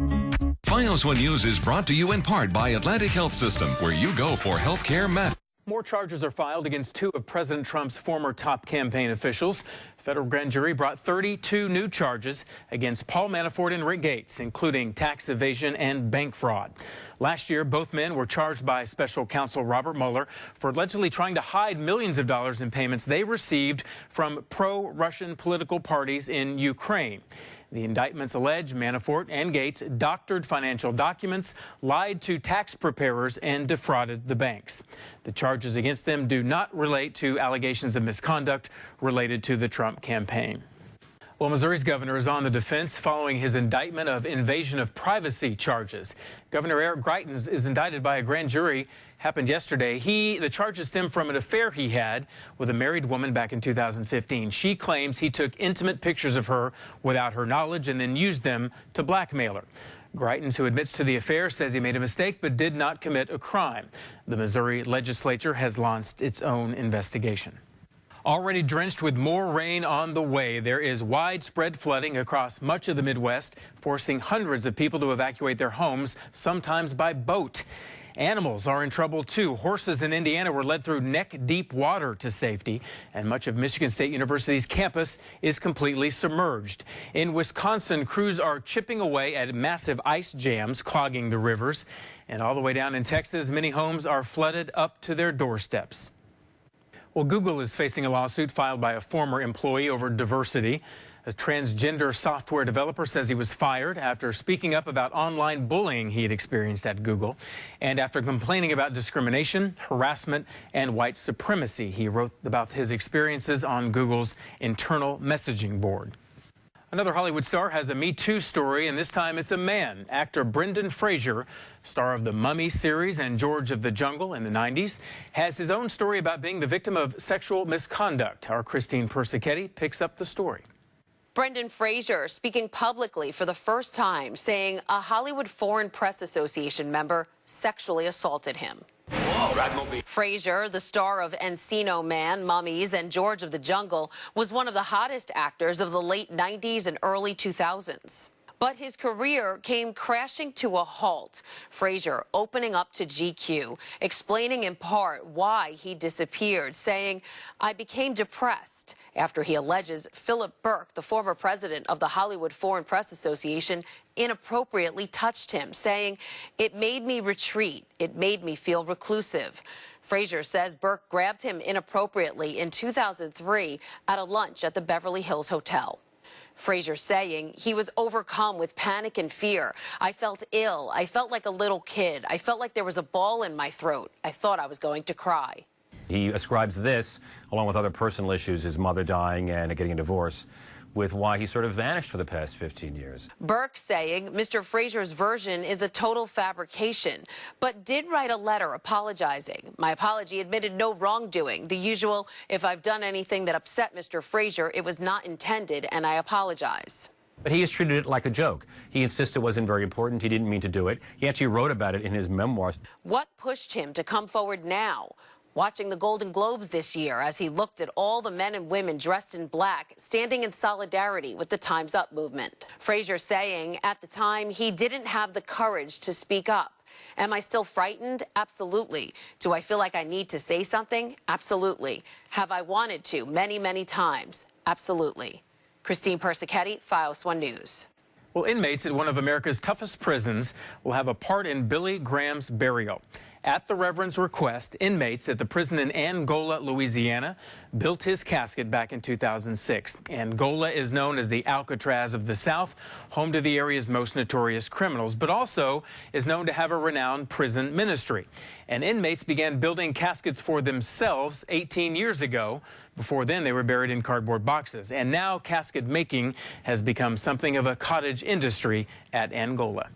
FiOS One News is brought to you in part by Atlantic Health System, where you go for healthcare matters. More charges are filed against two of President Trump's former top campaign officials. Federal grand jury brought 32 new charges against Paul Manafort and Rick Gates, including tax evasion and bank fraud. Last year, both men were charged by special counsel Robert Mueller for allegedly trying to hide millions of dollars in payments they received from pro-Russian political parties in Ukraine. The indictments allege Manafort and Gates doctored financial documents, lied to tax preparers, and defrauded the banks. The charges against them do not relate to allegations of misconduct related to the Trump campaign. Well, Missouri's governor is on the defense following his indictment of invasion of privacy charges. Governor Eric Greitens is indicted by a grand jury. Happened yesterday. The charges stem from an affair he had with a married woman back in 2015. She claims he took intimate pictures of her without her knowledge and then used them to blackmail her. Greitens, who admits to the affair, says he made a mistake but did not commit a crime. The Missouri legislature has launched its own investigation. Already drenched with more rain on the way, there is widespread flooding across much of the Midwest, forcing hundreds of people to evacuate their homes, sometimes by boat. Animals are in trouble, too. Horses in Indiana were led through neck-deep water to safety, and much of Michigan State University's campus is completely submerged. In Wisconsin, crews are chipping away at massive ice jams clogging the rivers. And all the way down in Texas, many homes are flooded up to their doorsteps. Well, Google is facing a lawsuit filed by a former employee over diversity. A transgender software developer says he was fired after speaking up about online bullying he had experienced at Google and after complaining about discrimination, harassment, and white supremacy. He wrote about his experiences on Google's internal messaging board. Another Hollywood star has a Me Too story, and this time it's a man. Actor Brendan Fraser, star of the Mummy series and George of the Jungle in the 90s, has his own story about being the victim of sexual misconduct. Our Christine Persichetti picks up the story. Brendan Fraser speaking publicly for the first time, saying a Hollywood Foreign Press Association member sexually assaulted him. Fraser, the star of Encino Man, Mummies, and George of the Jungle, was one of the hottest actors of the late 90s and early 2000s. But his career came crashing to a halt. Fraser opening up to GQ, explaining in part why he disappeared, saying, "I became depressed," after he alleges Philip Burke, the former president of the Hollywood Foreign Press Association, inappropriately touched him, saying, "It made me retreat. It made me feel reclusive." Fraser says Burke grabbed him inappropriately in 2003 at a lunch at the Beverly Hills Hotel. Fraser saying he was overcome with panic and fear. "I felt ill. I felt like a little kid. I felt like there was a ball in my throat. I thought I was going to cry." He ascribes this, along with other personal issues, his mother dying and getting a divorce, with why he sort of vanished for the past 15 years. Burke saying Mr. Fraser's version is a total fabrication, but did write a letter apologizing. "My apology admitted no wrongdoing. The usual, if I've done anything that upset Mr. Fraser, it was not intended, and I apologize." But he has treated it like a joke. He insists it wasn't very important. He didn't mean to do it. He actually wrote about it in his memoirs. What pushed him to come forward now? Watching the Golden Globes this year as he looked at all the men and women dressed in black standing in solidarity with the Time's Up movement. Fraser saying at the time he didn't have the courage to speak up. "Am I still frightened? Absolutely. Do I feel like I need to say something? Absolutely. Have I wanted to? Many, many times. Absolutely." Christine Persichetti, FiOS One News. Well, inmates at one of America's toughest prisons will have a part in Billy Graham's burial. At the Reverend's request, inmates at the prison in Angola, Louisiana, built his casket back in 2006. Angola is known as the Alcatraz of the South, home to the area's most notorious criminals, but also is known to have a renowned prison ministry. And inmates began building caskets for themselves 18 years ago. Before then, they were buried in cardboard boxes. And now casket making has become something of a cottage industry at Angola.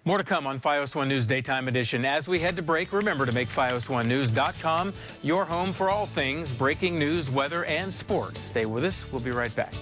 More to come on FiOS One News Daytime Edition. As we head to break, remember to make FiOS1News.com your home for all things breaking news, weather, and sports. Stay with us. We'll be right back.